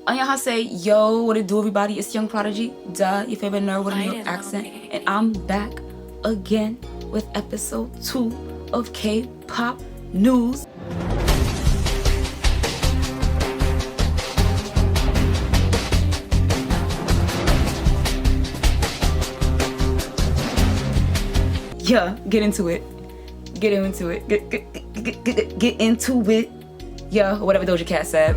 Annyeonghaseyo, yo, what it do, everybody? It's Young Prodigy, duh, your favorite nerd with a New York accent, and I'm back again with episode 2 of K-pop news. Yeah, get into it. Get into it. Get into it. Yeah, whatever Doja Cat said.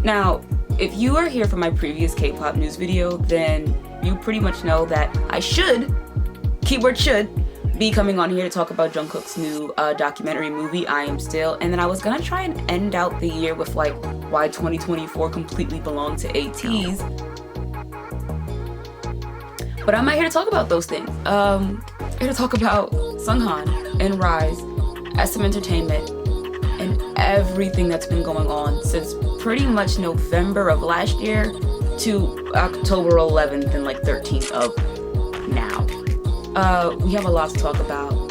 Now, if you are here for my previous K-pop news video, then you pretty much know that I should, keyword should, be coming on here to talk about Jungkook's new documentary movie, I Am Still, and then I was gonna try and end out the year with like why 2024 completely belonged to ATEEZ. But I'm not here to talk about those things. I'm here to talk about Seunghan and RII7ED, SM Entertainment, and everything that's been going on since pretty much November of last year to October 11th and like 13th of now. We have a lot to talk about.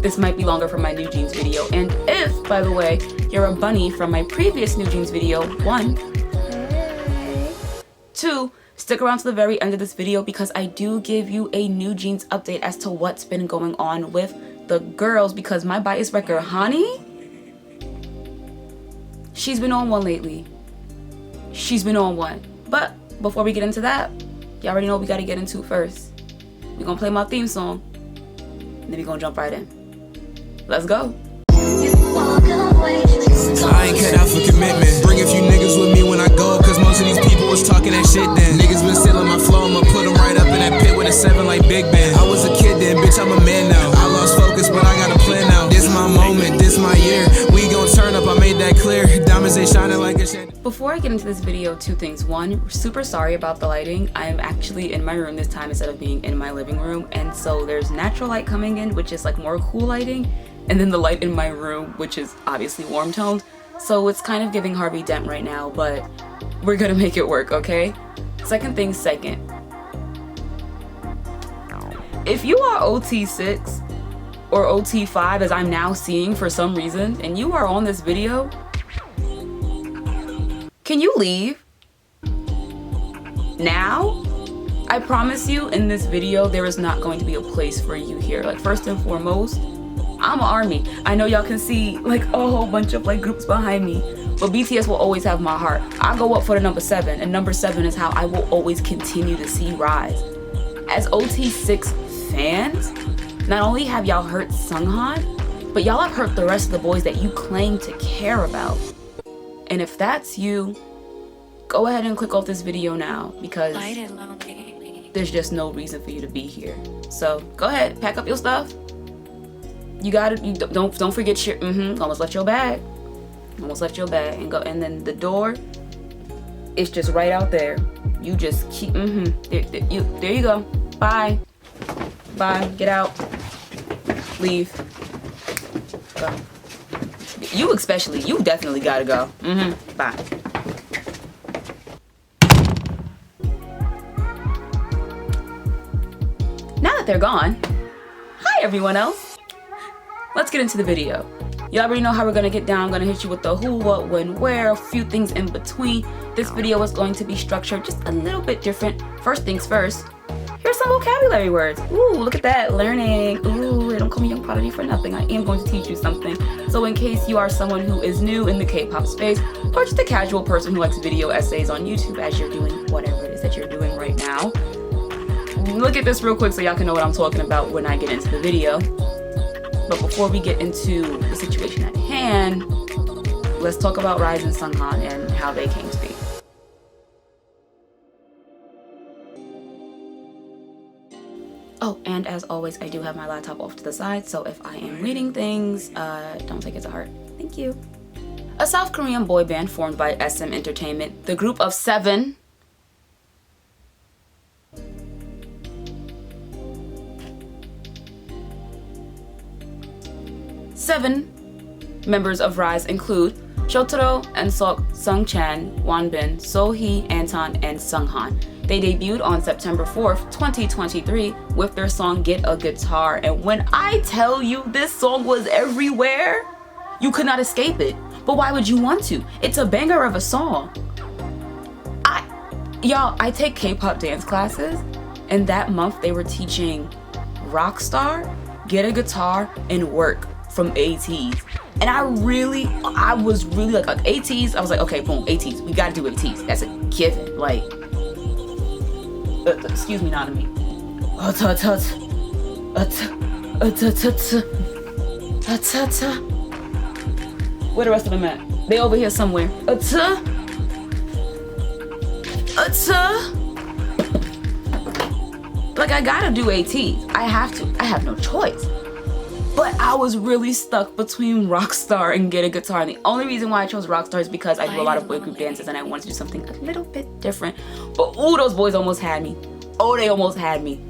This might be longer for my New Jeans video, and if, by the way, you're a bunny from my previous New Jeans video, 1, 2, stick around to the very end of this video because I do give you a New Jeans update as to what's been going on with the girls, because my bias wrecker, honey, she's been on one lately. She's been on one. But before we get into that, you already know what we gotta get into first. We're gonna play my theme song, and then we're gonna jump right in. Let's go. I ain't cut out for commitment. Bring a few niggas with me when I go, cause most of these people was talking that shit then. Niggas been stealing my flow, I'ma put them right up in that pit with a 7 like Big Ben. I was a kid then, bitch, I'm a man now. I lost focus, but I got a plan now. This my moment, this my year. We gon' turn up, I made that clear. Diamonds ain't shining like a shit. Before I get into this video, 2 things. 1, super sorry about the lighting. I am actually in my room this time instead of being in my living room, and so there's natural light coming in, which is like more cool lighting, and then the light in my room, which is obviously warm toned. So it's kind of giving Harvey Dent right now, but we're gonna make it work, okay? Second thing second. If you are OT6 or OT5, as I'm now seeing for some reason, and you are on this video, can you leave? Now? I promise you in this video, there is not going to be a place for you here. Like, first and foremost, I'm an army. I know y'all can see like a whole bunch of like groups behind me, but BTS will always have my heart. I go up for the number 7, and number 7 is how I will always continue to see Rise. As OT6 fans, not only have y'all hurt Seunghan, but y'all have hurt the rest of the boys that you claim to care about. And if that's you, go ahead and click off this video now, because there's just no reason for you to be here. So go ahead, pack up your stuff. You gotta, don't forget your, almost left your bag. Almost left your bag, and go, and then the door, it's just right out there. You just keep, there you go. Bye. Bye, get out. Leave. Go. You especially, you definitely gotta go. Bye. Now that they're gone, hi everyone else. Let's get into the video. You already know how we're gonna get down. I'm gonna hit you with the who, what, when, where, a few things in between. This video is going to be structured just a little bit different. First things first, here's some vocabulary words. Ooh, look at that, learning. Ooh, don't call me Young Prodigy for nothing. I am going to teach you something. So in case you are someone who is new in the K-pop space, or just a casual person who likes video essays on YouTube as you're doing whatever it is that you're doing right now, look at this real quick so y'all can know what I'm talking about when I get into the video. But before we get into the situation at hand, let's talk about RII and Seunghan and how they came to be. Oh, and as always, I do have my laptop off to the side, so if I am reading things, don't take it to heart. Thank you. A South Korean boy band formed by SM Entertainment, the group of 7 members of RII include Shotaro, Ensok, Sungchan, Wonbin, Sohee, Anton, and Seunghan. They debuted on September 4th, 2023 with their song Get a Guitar, and when I tell you this song was everywhere, you could not escape it. But why would you want to? It's a banger of a song. Y'all, I take K-pop dance classes, and that month they were teaching Rockstar, Get a Guitar, and Work from ATEEZ. And I was really like ATEEZ, I was like, okay, boom, ATEEZ, we gotta do ATEEZ. That's a given. Like, excuse me, not me. Where the rest of them at? They over here somewhere. Like, I gotta do ATEEZ. I have to. I have no choice. But I was really stuck between Rockstar and Get a Guitar. And the only reason why I chose Rockstar is because I do a lot of boy group dances and I wanted to do something a little bit different. But ooh, those boys almost had me. Oh, they almost had me.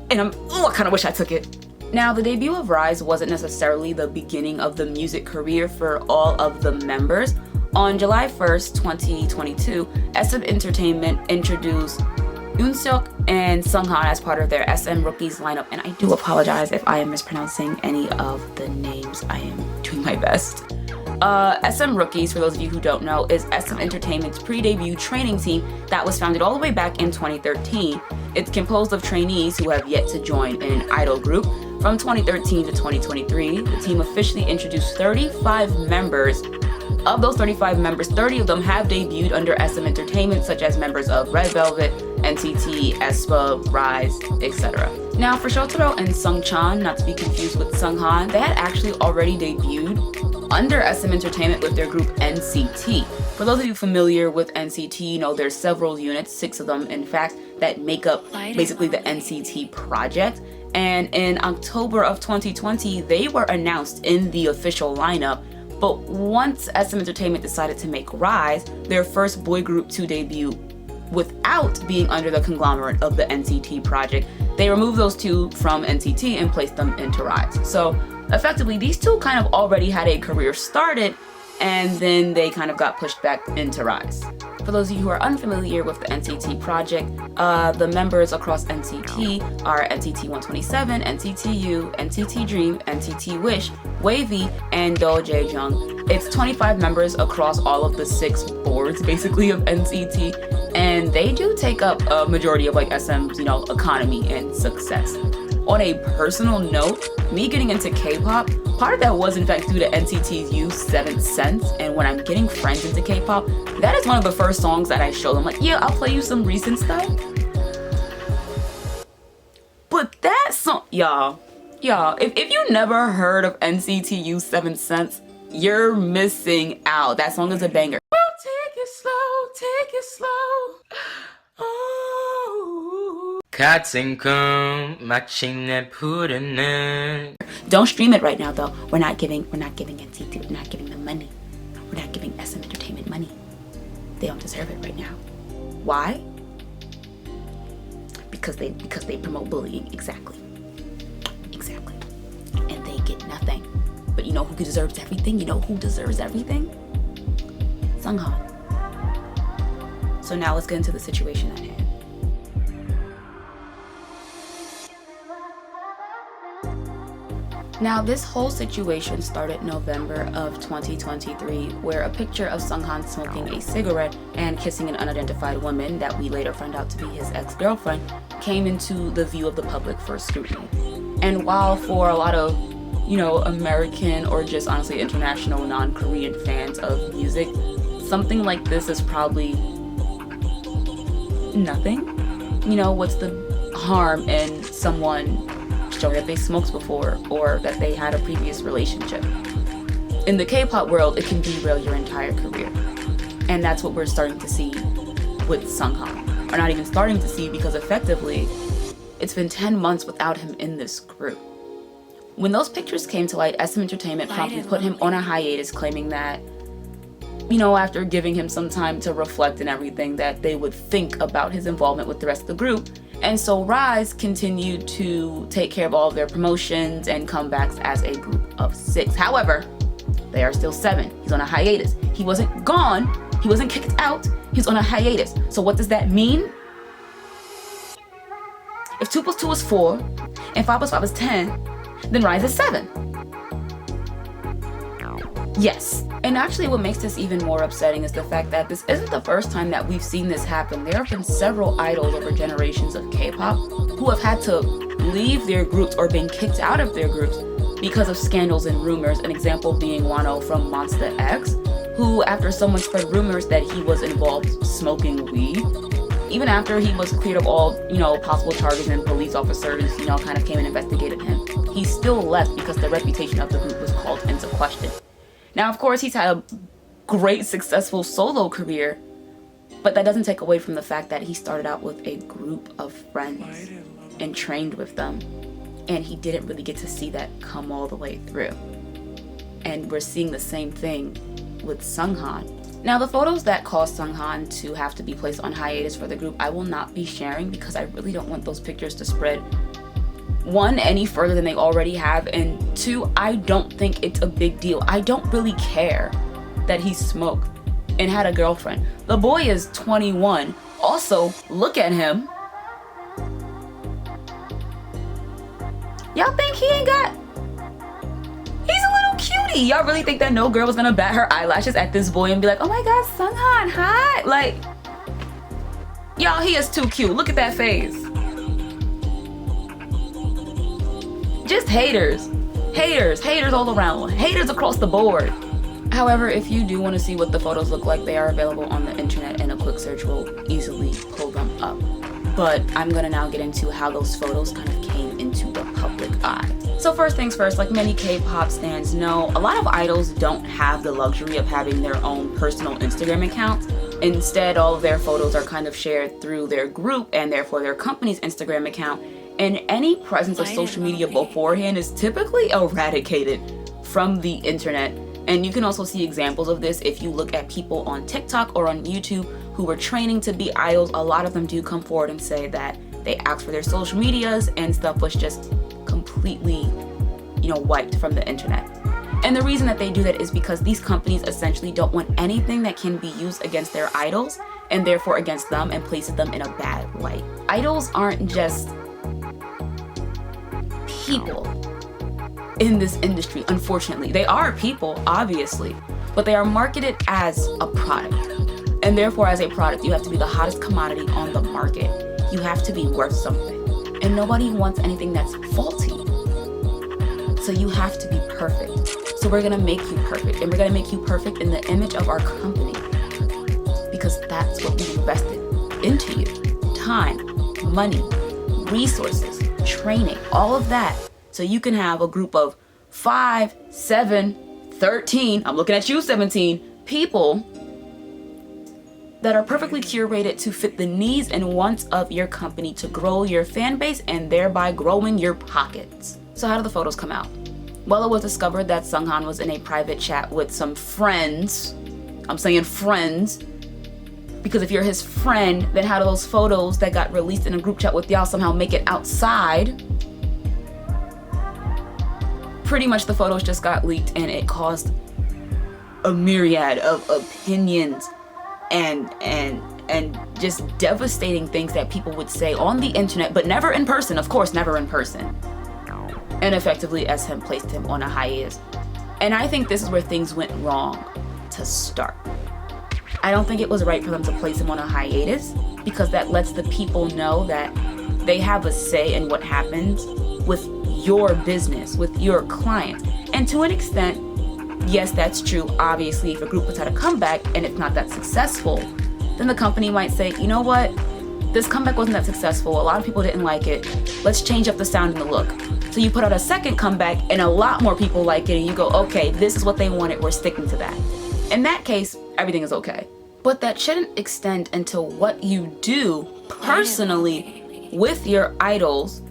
And I kind of wish I took it. Now, the debut of RII7ED wasn't necessarily the beginning of the music career for all of the members. On July 1st, 2022, SM Entertainment introduced Eunseok and Seunghan as part of their SM Rookies lineup. And I do apologize if I am mispronouncing any of the names. I am doing my best. SM Rookies, for those of you who don't know, is SM Entertainment's pre-debut training team that was founded all the way back in 2013. It's composed of trainees who have yet to join an idol group. From 2013 to 2023, the team officially introduced 35 members. Of those 35 members, 30 of them have debuted under SM Entertainment, such as members of Red Velvet, NCT, aespa, RII7ED, etc. Now, for Shotaro and Seungchan, not to be confused with Seunghan, they had actually already debuted under SM Entertainment with their group NCT. For those of you familiar with NCT, you know there's several units, 6 of them in fact, that make up basically the NCT project. And in October of 2020, they were announced in the official lineup. But once SM Entertainment decided to make RII7ED their first boy group to debut without being under the conglomerate of the NCT project, they removed those 2 from NCT and placed them into RII7ED. So effectively, these 2 kind of already had a career started, and then they kind of got pushed back into RII7ED. For those of you who are unfamiliar with the NCT project, the members across NCT are NCT 127, NCT U, NCT Dream, NCT Wish, Wavy, and Do Jae-jung. It's 25 members across all of the 6 boards, basically, of NCT, and they do take up a majority of like SM's, economy and success. On a personal note, me getting into K-pop, part of that was in fact due to NCT's U 7th Sense, and when I'm getting friends into K-pop, that is one of the first songs that I show them, like, yeah, I'll play you some recent stuff. But that song, y'all, if you never heard of NCT U 7th Sense, you're missing out. That song is a banger. Well, take it slow. Oh. Don't stream it right now, though. We're not giving NCT, we're not giving them money. We're not giving SM Entertainment money. They don't deserve it right now. Why? Because they promote bullying. Exactly. And they get nothing. But you know who deserves everything? Seunghan. So now let's get into the situation at hand. Now, this whole situation started November of 2023, where a picture of Seunghan smoking a cigarette and kissing an unidentified woman that we later found out to be his ex-girlfriend came into the view of the public for scrutiny. And while for a lot of, American or just honestly international non-Korean fans of music, something like this is probably nothing. What's the harm in someone showing that they smoked before or that they had a previous relationship? In the K-pop world, it can derail your entire career. And that's what we're starting to see with Seunghan. Or not even starting to see, because effectively, it's been 10 months without him in this group. When those pictures came to light, SM Entertainment promptly put him on a hiatus, claiming that, after giving him some time to reflect and everything, that they would think about his involvement with the rest of the group. And so RII7ED continued to take care of all of their promotions and comebacks as a group of 6. However, they are still 7. He's on a hiatus. He wasn't gone. He wasn't kicked out. He's on a hiatus. So what does that mean? If 2 + 2 is 4, and 5 + 5 is 10, then RII7ED is 7. Yes. And actually what makes this even more upsetting is the fact that this isn't the first time that we've seen this happen. There have been several idols over generations of K-pop who have had to leave their groups or been kicked out of their groups because of scandals and rumors. An example being Wano from Monsta X, who after someone spread rumors that he was involved smoking weed, even after he was cleared of all, possible charges and police officers, kind of came and investigated him, he still left because the reputation of the group was called into question. Now, of course, he's had a great, successful solo career, but that doesn't take away from the fact that he started out with a group of friends and trained with them, and he didn't really get to see that come all the way through. And we're seeing the same thing with Seunghan. Now, the photos that caused Seunghan to have to be placed on hiatus for the group, I will not be sharing because I really don't want those pictures to spread, one, any further than they already have, and two, I don't think it's a big deal. I don't really care that he smoked and had a girlfriend. The boy is 21. Also, look at him. Y'all think he ain't got... He's a little cutie. Y'all really think that no girl was gonna bat her eyelashes at this boy and be like, oh my god, Seunghan, hi? Like, y'all, he is too cute. Look at that face. Just haters. Haters all around. Haters across the board. However, if you do want to see what the photos look like, they are available on the internet and a quick search will easily pull them up. But I'm gonna now get into how those photos kind of came into the public eye. So first things first, like many K-pop stans know, a lot of idols don't have the luxury of having their own personal Instagram accounts. Instead, all of their photos are kind of shared through their group and therefore their company's Instagram account. And any presence of social media beforehand is typically eradicated from the internet. And you can also see examples of this if you look at people on TikTok or on YouTube who were training to be idols. A lot of them do come forward and say that they asked for their social medias and stuff was just completely, wiped from the internet. And the reason that they do that is because these companies essentially don't want anything that can be used against their idols and therefore against them and places them in a bad light. Idols aren't just people in this industry, unfortunately. They are people, obviously, but they are marketed as a product. And therefore, as a product, you have to be the hottest commodity on the market. You have to be worth something. And nobody wants anything that's faulty. So you have to be perfect. So we're gonna make you perfect. And we're gonna make you perfect in the image of our company. Because that's what we invested into you. Time, money, resources, training, all of that. So you can have a group of 5, 7, 13, I'm looking at you, 17 people that are perfectly curated to fit the needs and wants of your company to grow your fan base and thereby growing your pockets. So how did the photos come out? Well, it was discovered that Seunghan was in a private chat with some friends. I'm saying friends, because if you're his friend, then how do those photos that got released in a group chat with y'all somehow make it outside? Pretty much the photos just got leaked and it caused a myriad of opinions and just devastating things that people would say on the internet, but never in person, of course, never in person. And effectively SM placed him on a hiatus. And I think this is where things went wrong to start. I don't think it was right for them to place him on a hiatus because that lets the people know that they have a say in what happens with your business, with your clients. And to an extent, yes, that's true. Obviously, if a group puts out a comeback and it's not that successful, then the company might say, you know what? This comeback wasn't that successful. A lot of people didn't like it. Let's change up the sound and the look. So you put out a second comeback and a lot more people like it and you go, okay, this is what they wanted. We're sticking to that. In that case, everything is okay. But that shouldn't extend into what you do personally with your idols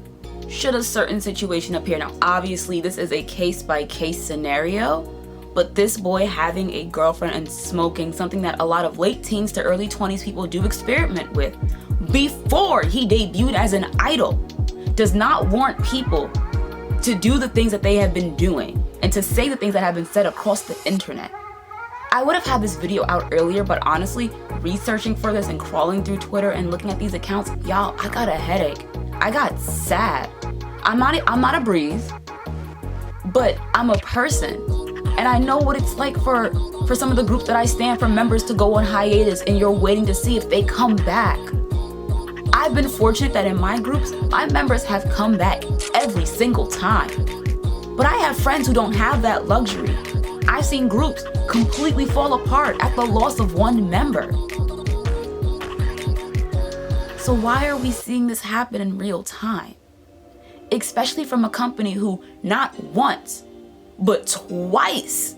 should a certain situation appear. Now, obviously, this is a case-by-case scenario, but this boy having a girlfriend and smoking, something that a lot of late teens to early 20s people do experiment with before he debuted as an idol, does not warrant people to do the things that they have been doing and to say the things that have been said across the internet. I would have had this video out earlier, but honestly, researching for this and crawling through Twitter and looking at these accounts, y'all, I got a headache. I got sad. I'm not a breeze, but I'm a person. And I know what it's like for some of the groups that I stand for members to go on hiatus and you're waiting to see if they come back. I've been fortunate that in my groups, my members have come back every single time. But I have friends who don't have that luxury. I've seen groups completely fall apart at the loss of one member. So why are we seeing this happen in real time? Especially from a company who not once, but twice,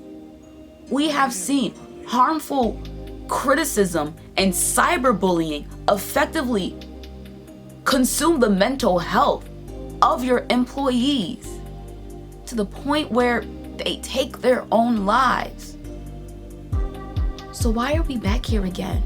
we have seen harmful criticism and cyberbullying effectively consume the mental health of your employees to the point where they take their own lives. So why are we back here again?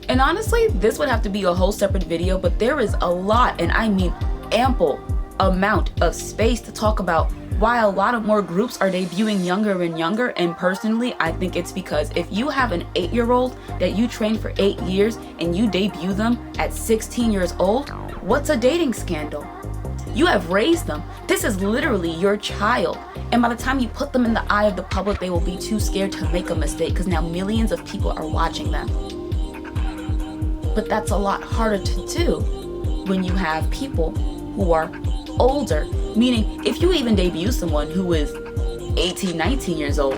And honestly, this would have to be a whole separate video, but there is a lot, and I mean ample amount of space to talk about why a lot of more groups are debuting younger and younger. And personally, I think it's because if you have an 8-year-old that you trained for 8 years and you debut them at 16 years old, what's a dating scandal? You have raised them. This is literally your child. And by the time you put them in the eye of the public, they will be too scared to make a mistake because now millions of people are watching them. But that's a lot harder to do when you have people who are older. Meaning, if you even debut someone who is 18, 19 years old,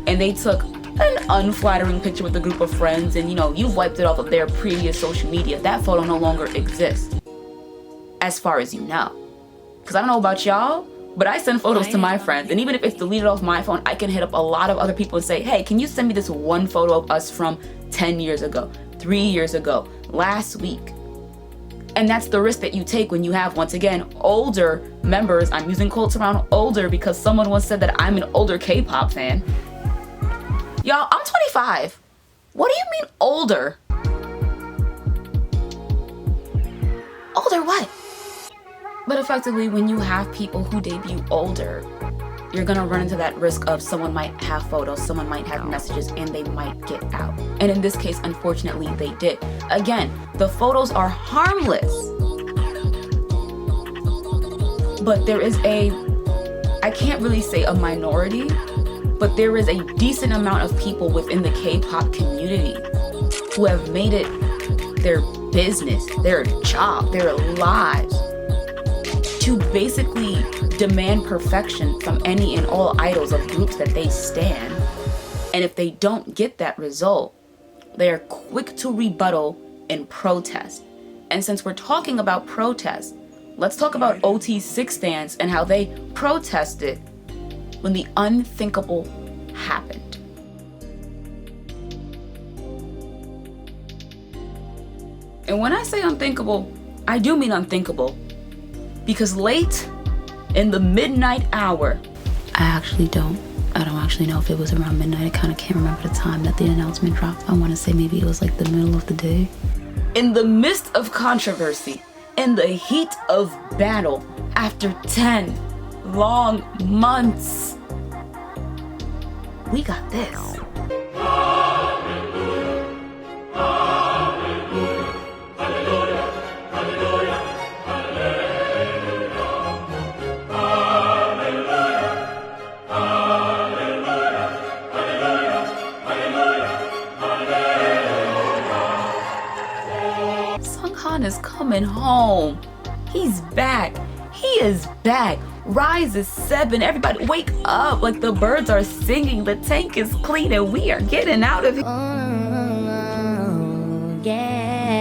and they took an unflattering picture with a group of friends, and you've wiped it off of their previous social media, that photo no longer exists, as far as you know. Because I don't know about y'all, but I send photos to my friends, and even if it's deleted off my phone, I can hit up a lot of other people and say, hey, can you send me this one photo of us from 10 years ago, 3 years ago, last week? And that's the risk that you take when you have, once again, older members. I'm using quotes around older because someone once said that I'm an older K-pop fan. Y'all, I'm 25. What do you mean older? Older what? But effectively, when you have people who debut older, you're gonna run into that risk of someone might have photos, someone might have messages, and they might get out. And in this case, unfortunately, they did. Again, the photos are harmless. But there is I can't really say a minority, but there is a decent amount of people within the K-pop community who have made it their business, their job, their lives, to basically demand perfection from any and all idols of groups that they stan. And if they don't get that result, they are quick to rebuttal and protest. And since we're talking about protest, let's talk about OT6 stans and how they protested when the unthinkable happened. And when I say unthinkable, I do mean unthinkable. Because late in the midnight hour, I don't actually know if it was around midnight. I kind of can't remember the time that the announcement dropped. I want to say maybe it was like the middle of the day. In the midst of controversy, in the heat of battle, after 10 long months, we got this. Seunghan is coming home. He's back. He is back. RII7ED. Everybody wake up. Like the birds are singing. The tank is clean and we are getting out of here. Oh, yeah.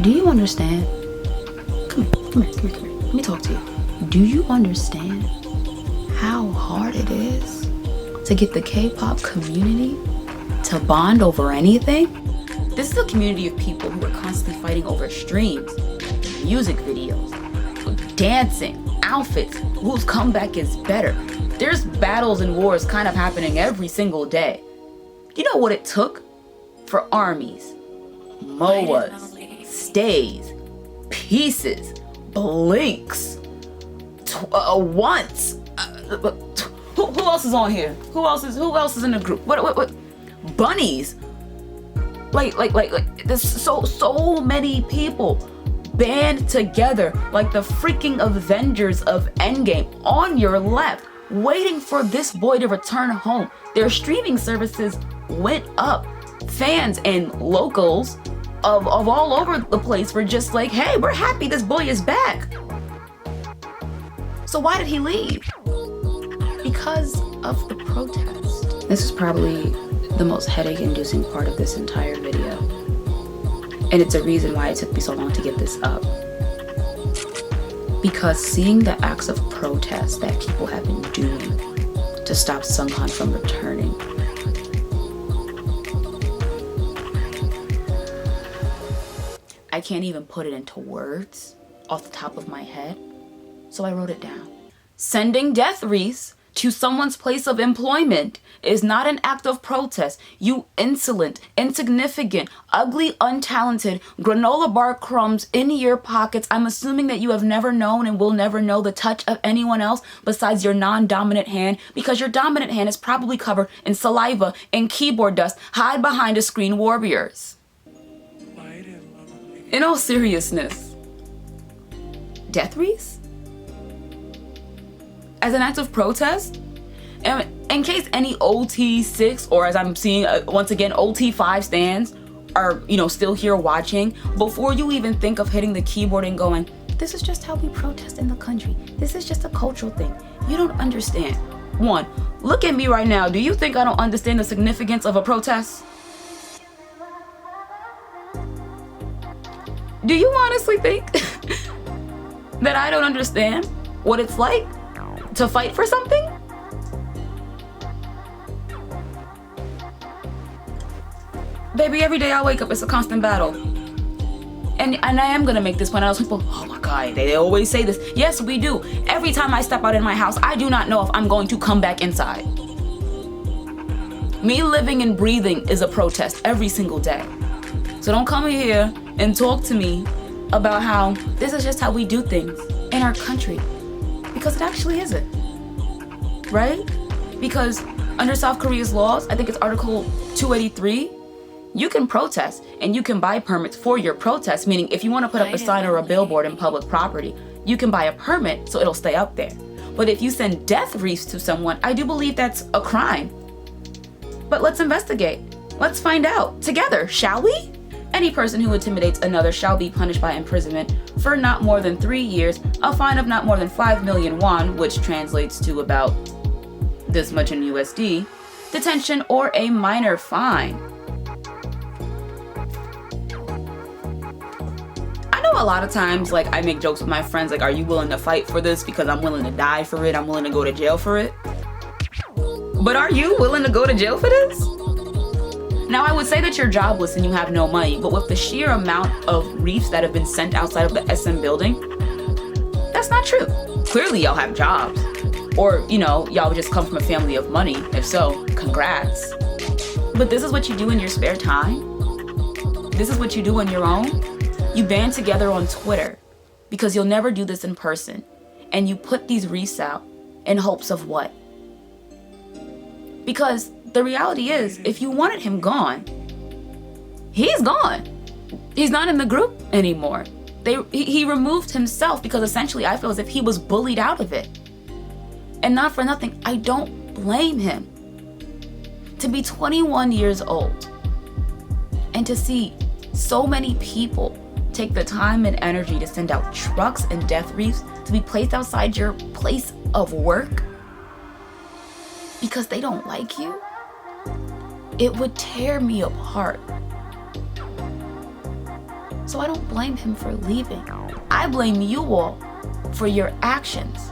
Do you understand? Come here. Let me talk to you. Do you understand how hard it is to get the K-pop community to bond over anything? This is a community of people who are constantly fighting over streams, music videos, dancing, outfits, whose comeback is better. There's battles and wars kind of happening every single day. You know what it took for armies, MOAs, stays, pieces, blinks, once. Who else is on here? Who else is in the group? What? Bunnies. Like there's so many people band together like the freaking Avengers of Endgame on your left, waiting for this boy to return home. Their streaming services went up. Fans and locals of all over the place were just like, hey, we're happy this boy is back. So why did he leave? Because of the protest. This is probably the most headache-inducing part of this entire video. And it's a reason why it took me so long to get this up. Because seeing the acts of protest that people have been doing to stop Seunghan from returning, I can't even put it into words off the top of my head, so I wrote it down. Sending death wreaths to someone's place of employment is not an act of protest. You insolent, insignificant, ugly, untalented, granola bar crumbs in your pockets. I'm assuming that you have never known and will never know the touch of anyone else besides your non-dominant hand, because your dominant hand is probably covered in saliva and keyboard dust. Hide behind a screen, warriors. In all seriousness, death wreaths? As an act of protest? And in case any OT6, or as I'm seeing once again, OT5 stands are, still here watching, before you even think of hitting the keyboard and going, this is just how we protest in the country. This is just a cultural thing. You don't understand. One, look at me right now. Do you think I don't understand the significance of a protest? Do you honestly think that I don't understand what it's like to fight for something? Baby, every day I wake up, it's a constant battle. And I am gonna make this point. I was people, oh my God, they always say this. Yes, we do. Every time I step out in my house, I do not know if I'm going to come back inside. Me living and breathing is a protest every single day. So don't come here and talk to me about how this is just how we do things in our country. Because it actually isn't. Right? Because under South Korea's laws, I think it's Article 283, you can protest and you can buy permits for your protest, meaning if you want to put up a sign or a billboard in public property, you can buy a permit so it'll stay up there. But if you send death wreaths to someone, I do believe that's a crime. But let's investigate. Let's find out together, shall we? Any person who intimidates another shall be punished by imprisonment for not more than 3 years, a fine of not more than 5 million won, which translates to about this much in USD, detention, or a minor fine. I know a lot of times, I make jokes with my friends, are you willing to fight for this? Because I'm willing to die for it. I'm willing to go to jail for it. But are you willing to go to jail for this? Now, I would say that you're jobless and you have no money, but with the sheer amount of wreaths that have been sent outside of the SM building, that's not true. Clearly, y'all have jobs. Or, y'all just come from a family of money. If so, congrats. But this is what you do in your spare time? This is what you do on your own? You band together on Twitter because you'll never do this in person. And you put these wreaths out in hopes of what? Because the reality is, if you wanted him gone, he's gone. He's not in the group anymore. He removed himself because essentially I feel as if he was bullied out of it. And not for nothing, I don't blame him. To be 21 years old and to see so many people take the time and energy to send out trucks and death wreaths to be placed outside your place of work because they don't like you, it would tear me apart. So I don't blame him for leaving. I blame you all for your actions.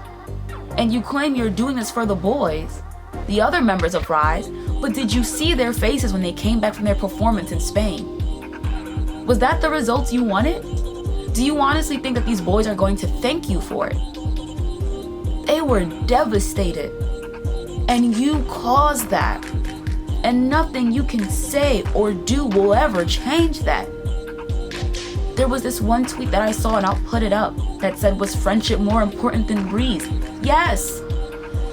And you claim you're doing this for the boys, the other members of RII, but did you see their faces when they came back from their performance in Spain? Was that the results you wanted? Do you honestly think that these boys are going to thank you for it? They were devastated. And you caused that. And nothing you can say or do will ever change that. There was this one tweet that I saw, and I'll put it up, that said, was friendship more important than breeze? Yes.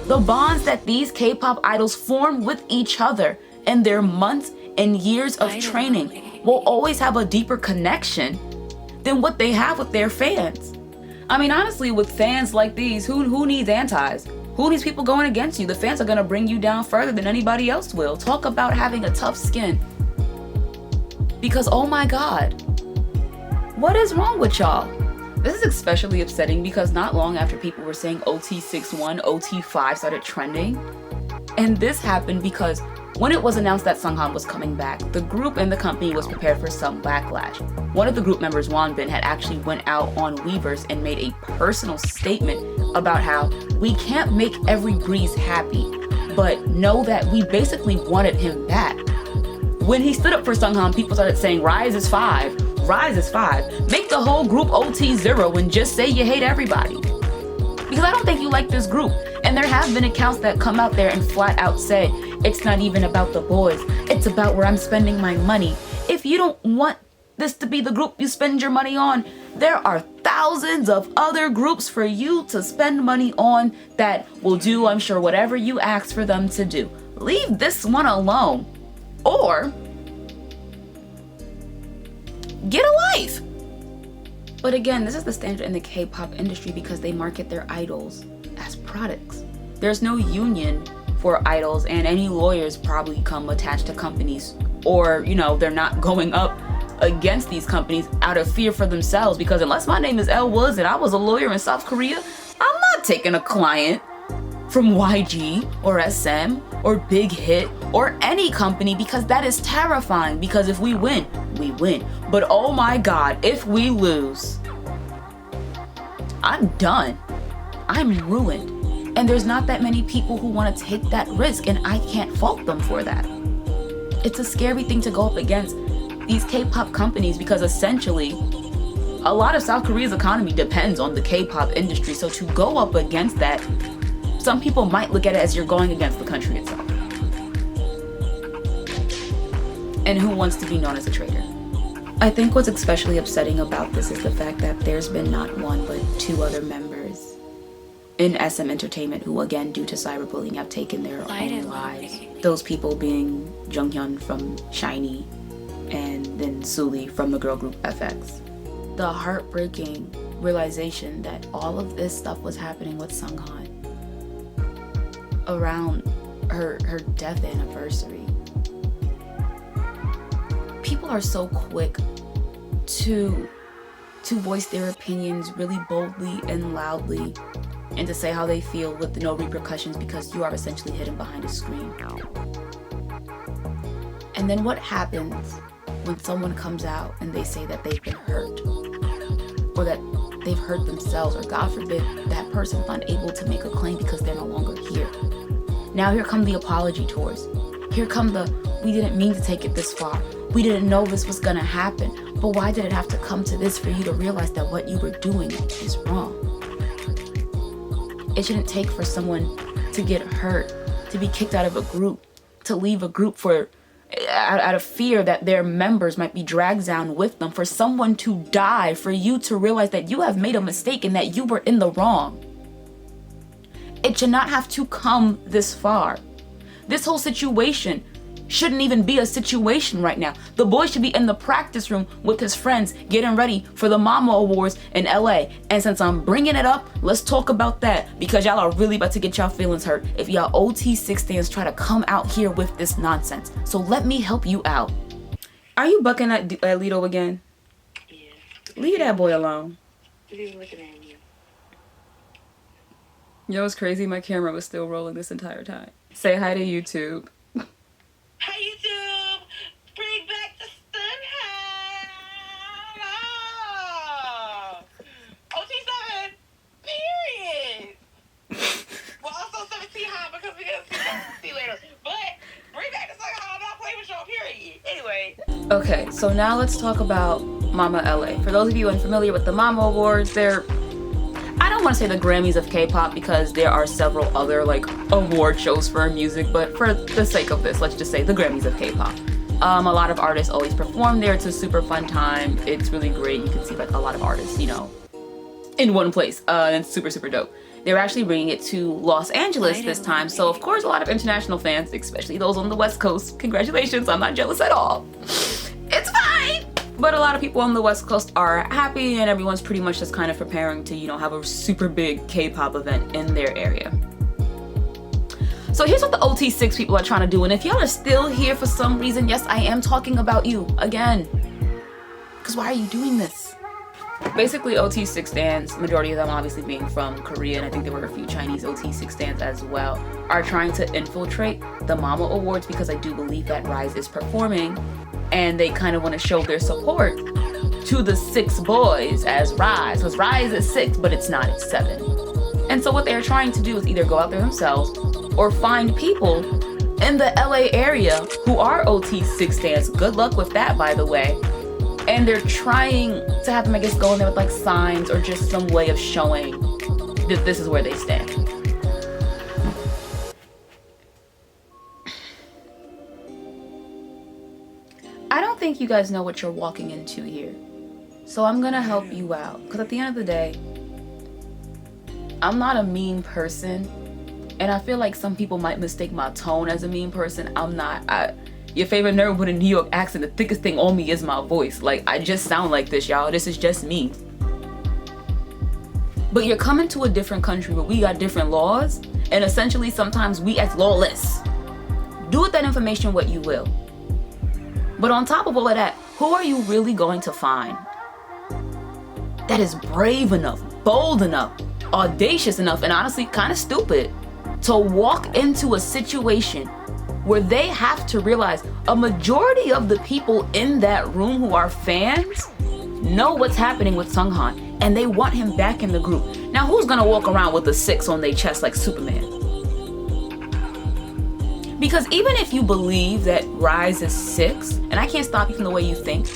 The bonds that these K-pop idols form with each other in their months and years of training will always have a deeper connection than what they have with their fans. I mean, honestly, with fans like these, who needs antis? Who needs people going against you? The fans are gonna bring you down further than anybody else will. Talk about having a tough skin. Because, oh my God, what is wrong with y'all? This is especially upsetting because not long after people were saying OT61, OT5 started trending. And this happened because when it was announced that Seunghan was coming back, the group and the company was prepared for some backlash. One of the group members, Wonbin, had actually went out on Weverse and made a personal statement about how we can't make every Grease happy, but know that we basically wanted him back. When he stood up for Seunghan, people started saying, Rise is 5. Rise is 5. Make the whole group OT0 and just say you hate everybody. Because I don't think you like this group. And there have been accounts that come out there and flat out say, it's not even about the boys. It's about where I'm spending my money. If you don't want this to be the group you spend your money on, there are thousands of other groups for you to spend money on that will do, I'm sure, whatever you ask for them to do. Leave this one alone. Or get a life. But again, this is the standard in the K-pop industry because they market their idols as products. There's no union for idols, and any lawyers probably come attached to companies, or they're not going up against these companies out of fear for themselves, because unless my name is Elle Woods and I was a lawyer in South Korea, I'm not taking a client from YG or SM or Big Hit or any company, because that is terrifying. Because if we win, we win. But oh my God, if we lose, I'm done. I'm ruined. And there's not that many people who want to take that risk, and I can't fault them for that. It's a scary thing to go up against these K-pop companies, because essentially a lot of South Korea's economy depends on the K-pop industry. So to go up against that, some people might look at it as you're going against the country itself. And who wants to be known as a traitor? I think what's especially upsetting about this is the fact that there's been not one but 2 other members in SM Entertainment who, again, due to cyberbullying, have taken their own lives. Those people being Junghyun from SHINee and then Sulli from the girl group FX. The heartbreaking realization that all of this stuff was happening with Seunghan around her death anniversary. People are so quick to voice their opinions really boldly and loudly, and to say how they feel with no repercussions, because you are essentially hidden behind a screen. And then what happens when someone comes out and they say that they've been hurt, or that they've hurt themselves, or God forbid, that person's unable to make a claim because they're no longer here? Now here come the apology tours. Here come the, we didn't mean to take it this far. We didn't know this was gonna happen. But why did it have to come to this for you to realize that what you were doing is wrong? It shouldn't take for someone to get hurt, to be kicked out of a group, to leave a group out of fear that their members might be dragged down with them, for someone to die, for you to realize that you have made a mistake and that you were in the wrong. It should not have to come this far. This whole situation shouldn't even be a situation right now. The boy should be in the practice room with his friends getting ready for the Mama Awards in LA. And since I'm bringing it up, let's talk about that, because y'all are really about to get y'all feelings hurt if y'all OT6 stands try to come out here with this nonsense. So let me help you out. Are you bucking at Lido again? Yeah. Leave that boy alone. He's looking at you. Yo, it's crazy. My camera was still rolling this entire time. Say hi to YouTube. Hi YouTube! Bring back the Seunghan! Oh! OT7! Period! Well, also 17 high because we're gonna see later. But bring back the Seunghan! I'm not playing with y'all, period. Anyway. Okay, so now let's talk about Mama LA. For those of you unfamiliar with the Mama Awards, I don't want to say the Grammys of K-pop, because there are several other award shows for music, but for the sake of this, let's just say the Grammys of K-pop. A lot of artists always perform there. It's a super fun time. It's really great. You can see a lot of artists, in one place. And it's super, super dope. They're actually bringing it to Los Angeles this time. So of course, a lot of international fans, especially those on the West Coast, congratulations. I'm not jealous at all. It's fine. But a lot of people on the West Coast are happy, and everyone's pretty much just kind of preparing to, you know, have a super big K-pop event in their area. So here's what the OT6 people are trying to do, and if y'all are still here for some reason, yes, I am talking about you again. Because why are you doing this? Basically, OT6 stands, majority of them obviously being from Korea, and I think there were a few Chinese OT6 stands as well, are trying to infiltrate the Mama Awards because I do believe that RII7ED is performing, and they kind of want to show their support to the 6 boys as RII7ED, because RII7ED is 6, but it's not, it's 7. And so what they're trying to do is either go out there themselves or find people in the LA area who are OT6 stands. Good luck with that, by the way. And they're trying to have them, I guess, go in there with like signs or just some way of showing that this is where they stand. I don't think you guys know what you're walking into here. So I'm gonna help you out. Because at the end of the day, I'm not a mean person. And I feel like some people might mistake my tone as a mean person. I'm not. Your favorite nerd with a New York accent, the thickest thing on me is my voice. Like, I just sound like this, y'all. This is just me. But you're coming to a different country where we got different laws, and essentially sometimes we act lawless. Do with that information what you will. But on top of all of that, who are you really going to find that is brave enough, bold enough, audacious enough, and honestly kind of stupid to walk into a situation where they have to realize a majority of the people in that room who are fans know what's happening with Seunghan, and they want him back in the group. Now, who's gonna walk around with a 6 on their chest like Superman? Because even if you believe that RII7ED is 6, and I can't stop you from the way you think,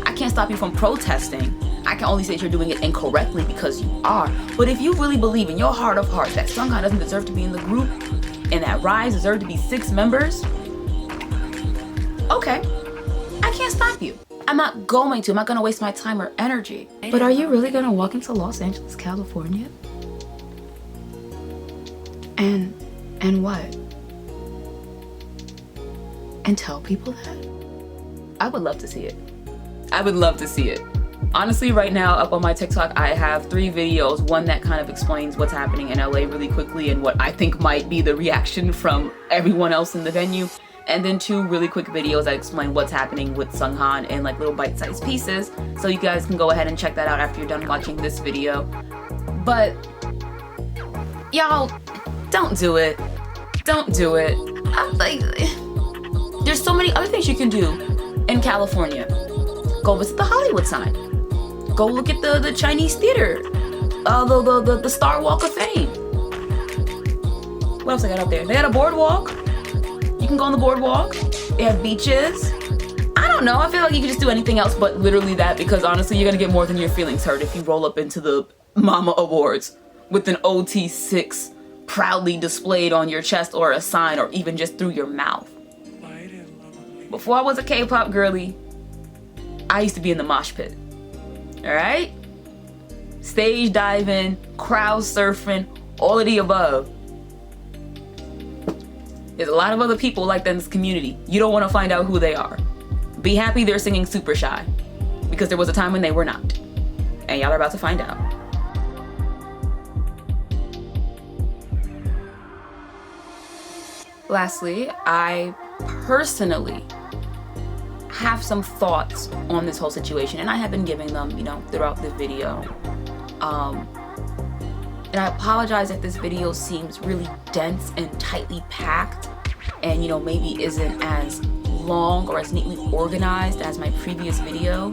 I can't stop you from protesting, I can only say that you're doing it incorrectly because you are. But if you really believe in your heart of hearts that Seunghan doesn't deserve to be in the group, and that RII7ED deserve to be 6 members, okay, I can't stop you. I'm not going to waste my time or energy. But are you really gonna walk into Los Angeles, California? And what? And tell people that? I would love to see it. I would love to see it. Honestly, right now, up on my TikTok, I have 3 videos. One that kind of explains what's happening in LA really quickly and what I think might be the reaction from everyone else in the venue. And then 2 really quick videos that explain what's happening with Seunghan in like little bite-sized pieces. So you guys can go ahead and check that out after you're done watching this video. But y'all, don't do it. Don't do it. There's so many other things you can do in California. Go visit the Hollywood sign. Go look at the Chinese theater. The Star Walk of Fame. What else I got up there? They got a boardwalk. You can go on the boardwalk. They have beaches. I don't know. I feel like you can just do anything else but literally that, because honestly, you're gonna get more than your feelings hurt if you roll up into the Mama Awards with an OT6 proudly displayed on your chest or a sign or even just through your mouth. Before I was a K-pop girly, I used to be in the mosh pit. Alright? Stage diving, crowd surfing, all of the above. There's a lot of other people like that in this community. You don't want to find out who they are. Be happy they're singing Super Shy, because there was a time when they were not. And y'all are about to find out. Lastly, I personally have some thoughts on this whole situation, and I have been giving them, throughout the video. And I apologize if this video seems really dense and tightly packed and, maybe isn't as long or as neatly organized as my previous video.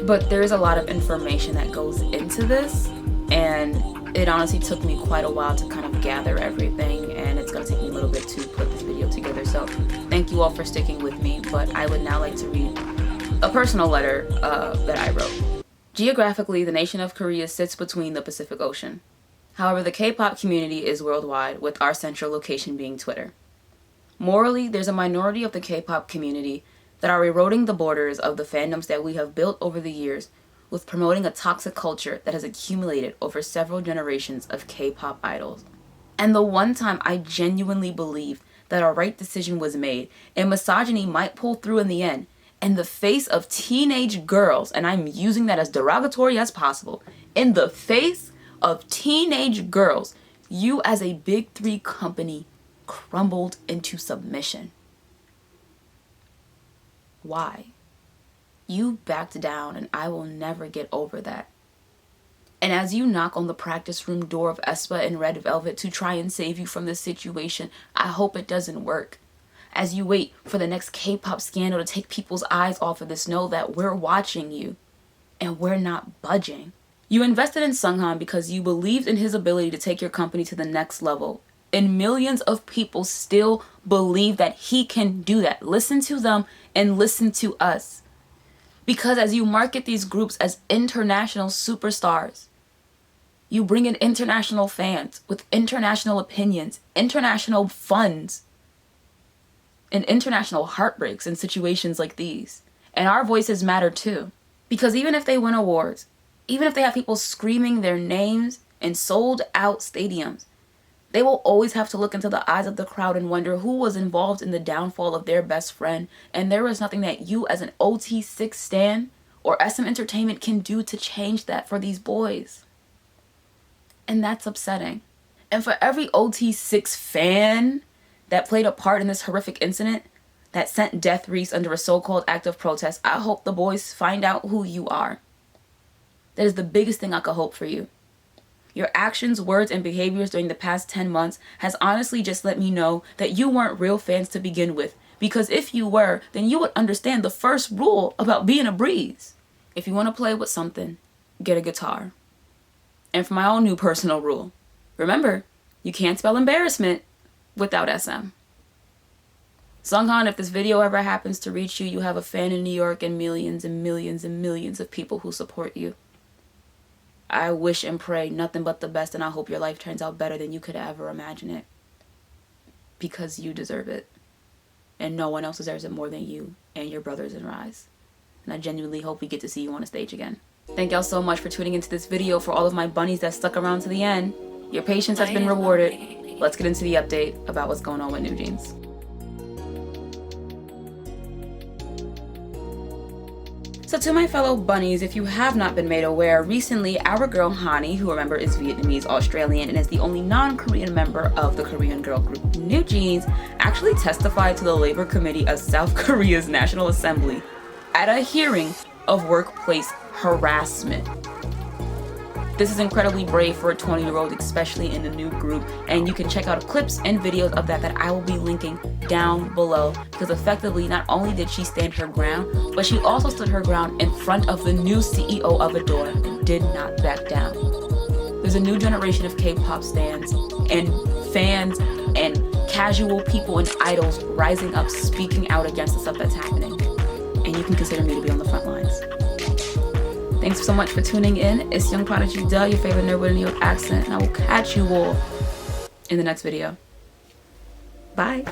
But there's a lot of information that goes into this, and it honestly took me quite a while to kind of gather everything, and it's gonna take me a little bit to put this video together. So thank you all for sticking with me, but I would now like to read a personal letter that I wrote. Geographically, the nation of Korea sits between the Pacific Ocean. However, the K-pop community is worldwide, with our central location being Twitter. Morally, there's a minority of the K-pop community that are eroding the borders of the fandoms that we have built over the years, with promoting a toxic culture that has accumulated over several generations of K-pop idols. And the one time I genuinely believed that a right decision was made and misogyny might pull through in the end, in the face of teenage girls, and I'm using that as derogatory as possible, in the face of teenage girls, you as a big three company crumbled into submission. Why? You backed down, and I will never get over that. And as you knock on the practice room door of aespa and Red Velvet to try and save you from this situation, I hope it doesn't work. As you wait for the next K-pop scandal to take people's eyes off of this, know that we're watching you, and we're not budging. You invested in Seunghan because you believed in his ability to take your company to the next level. And millions of people still believe that he can do that. Listen to them and listen to us. Because as you market these groups as international superstars, you bring in international fans with international opinions, international funds, and international heartbreaks in situations like these. And our voices matter too. Because even if they win awards, even if they have people screaming their names in sold out stadiums, they will always have to look into the eyes of the crowd and wonder who was involved in the downfall of their best friend. And there is nothing that you as an OT6 stan or SM Entertainment can do to change that for these boys. And that's upsetting. And for every OT6 fan that played a part in this horrific incident that sent death wreaths under a so-called act of protest, I hope the boys find out who you are. That is the biggest thing I could hope for you. Your actions, words, and behaviors during the past 10 months has honestly just let me know that you weren't real fans to begin with. Because if you were, then you would understand the first rule about being a breeze. If you want to play with something, get a guitar. And for my own new personal rule, remember, you can't spell embarrassment without SM. Seunghan, if this video ever happens to reach you, you have a fan in New York and millions and millions and millions of people who support you. I wish and pray nothing but the best, and I hope your life turns out better than you could ever imagine it. Because you deserve it. And no one else deserves it more than you and your brothers in RII7ED. And I genuinely hope we get to see you on a stage again. Thank y'all so much for tuning into this video. For all of my bunnies that stuck around to the end, your patience has been rewarded. Let's get into the update about what's going on with New Jeans. So to my fellow bunnies, if you have not been made aware, recently our girl Hani, who remember is Vietnamese Australian and is the only non-Korean member of the Korean girl group New Jeans, actually testified to the Labor Committee of South Korea's National Assembly at a hearing of workplace harassment. This is incredibly brave for a 20-year-old, especially in the new group, and you can check out clips and videos of that I will be linking down below, because effectively not only did she stand her ground, but she also stood her ground in front of the new CEO of Adore and did not back down. There's a new generation of K-pop stans and fans and casual people and idols rising up, speaking out against the stuff that's happening, and you can consider me to be on the front lines. Thanks so much for tuning in. It's Young Prodigy Duh, your favorite nerd with a New York accent, and I will catch you all in the next video. Bye.